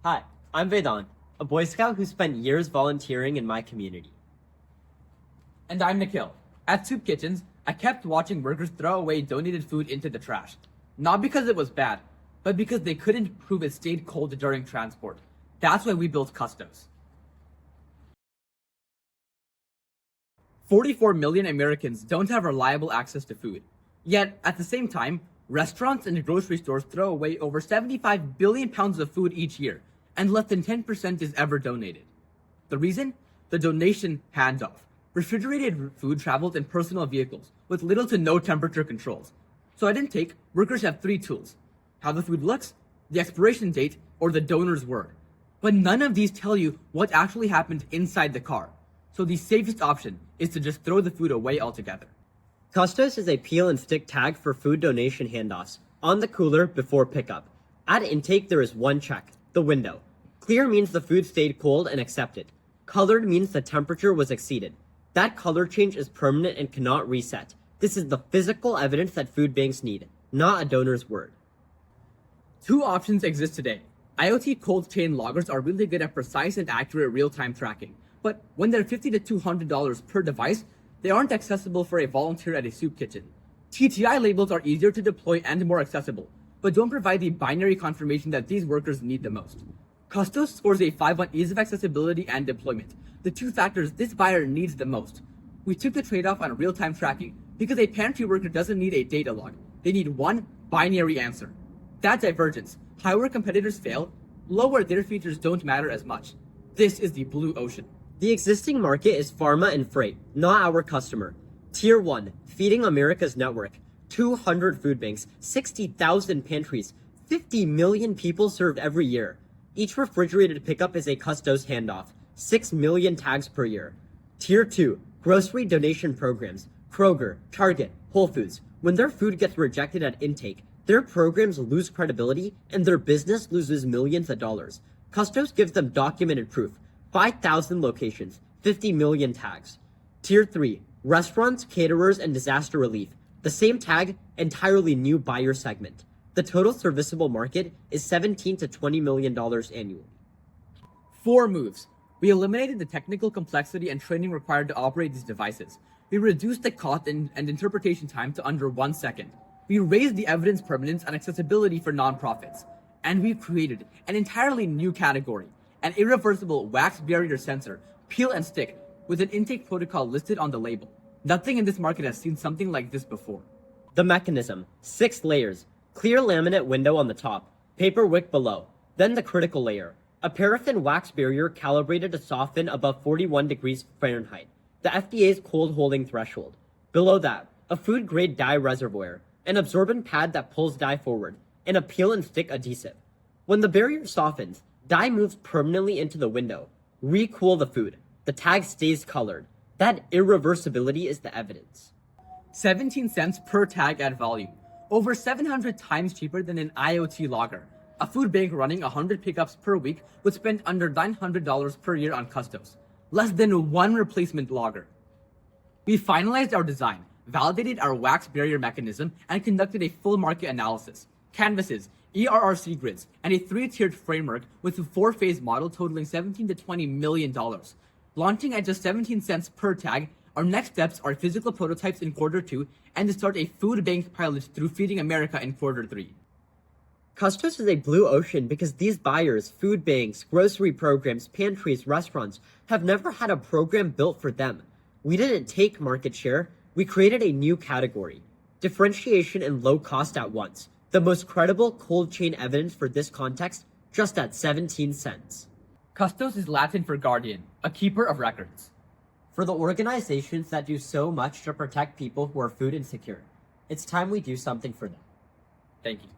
Hi, I'm Vedant, a Boy Scout who spent years volunteering in my community. And I'm Nikhil. At soup kitchens, I kept watching workers throw away donated food into the trash. Not because it was bad, but because they couldn't prove it stayed cold during transport. That's why we built Custos. 44 million Americans don't have reliable access to food. Yet, at the same time, restaurants and grocery stores throw away over 75 billion pounds of food each year, and less than 10% is ever donated. The reason? The donation handoff. Refrigerated food travels in personal vehicles with little to no temperature controls. So at intake, workers have 3 tools: how the food looks, the expiration date, or the donor's word. But none of these tell you what actually happened inside the car. So the safest option is to just throw the food away altogether. Custos is a peel and stick tag for food donation handoffs on the cooler before pickup. At intake, there is one check, the window. Clear means the food stayed cold and accepted. Colored means the temperature was exceeded. That color change is permanent and cannot reset. This is the physical evidence that food banks need, not a donor's word. 2 options exist today. IoT cold chain loggers are really good at precise and accurate real-time tracking, but when they're $50 to $200 per device, they aren't accessible for a volunteer at a soup kitchen. TTI labels are easier to deploy and more accessible, but don't provide the binary confirmation that these workers need the most. Custos scores a 5 on ease of accessibility and deployment, the 2 factors this buyer needs the most. We took the trade-off on real-time tracking because a pantry worker doesn't need a data log. They need one binary answer. That divergence, high where competitors fail, low where their features don't matter as much. This is the blue ocean. The existing market is pharma and freight, not our customer. Tier 1, feeding America's network. 200 food banks, 60,000 pantries, 50 million people served every year. Each refrigerated pickup is a Custos handoff, 6 million tags per year. Tier 2, grocery donation programs. Kroger, Target, Whole Foods. When their food gets rejected at intake, their programs lose credibility and their business loses millions of dollars. Custos gives them documented proof. 5,000 locations, 50 million tags. Tier 3, restaurants, caterers, and disaster relief. The same tag, entirely new buyer segment. The total serviceable market is $17 to $20 million annually. 4 moves. We eliminated the technical complexity and training required to operate these devices. We reduced the cost and interpretation time to under 1 second. We raised the evidence permanence and accessibility for nonprofits. And we created an entirely new category, an irreversible wax barrier sensor, peel and stick, with an intake protocol listed on the label. Nothing in this market has seen something like this before. The mechanism, 6 layers, clear laminate window on the top, paper wick below, then the critical layer, a paraffin wax barrier calibrated to soften above 41 degrees Fahrenheit, the FDA's cold holding threshold. Below that, a food grade dye reservoir, an absorbent pad that pulls dye forward, and a peel and stick adhesive. When the barrier softens, dye moves permanently into the window. Recool the food. The tag stays colored. That irreversibility is the evidence. 17 cents per tag at volume, over 700 times cheaper than an IoT logger. A food bank running 100 pickups per week would spend under $900 per year on Custos, less than 1 replacement logger. We finalized our design, validated our wax barrier mechanism, and conducted a full market analysis. Canvases, ERRC grids, and a 3-tiered framework with a 4-phase model totaling $17 to $20 million. Launching at just 17 cents per tag, our next steps are physical prototypes in Q2 and to start a food bank pilot through Feeding America in Q3. Custos is a blue ocean because these buyers, food banks, grocery programs, pantries, restaurants, have never had a program built for them. We didn't take market share, we created a new category. Differentiation and low cost at once. The most credible cold chain evidence for this context, just at 17 cents. Custos is Latin for guardian, a keeper of records. For the organizations that do so much to protect people who are food insecure, it's time we do something for them. Thank you.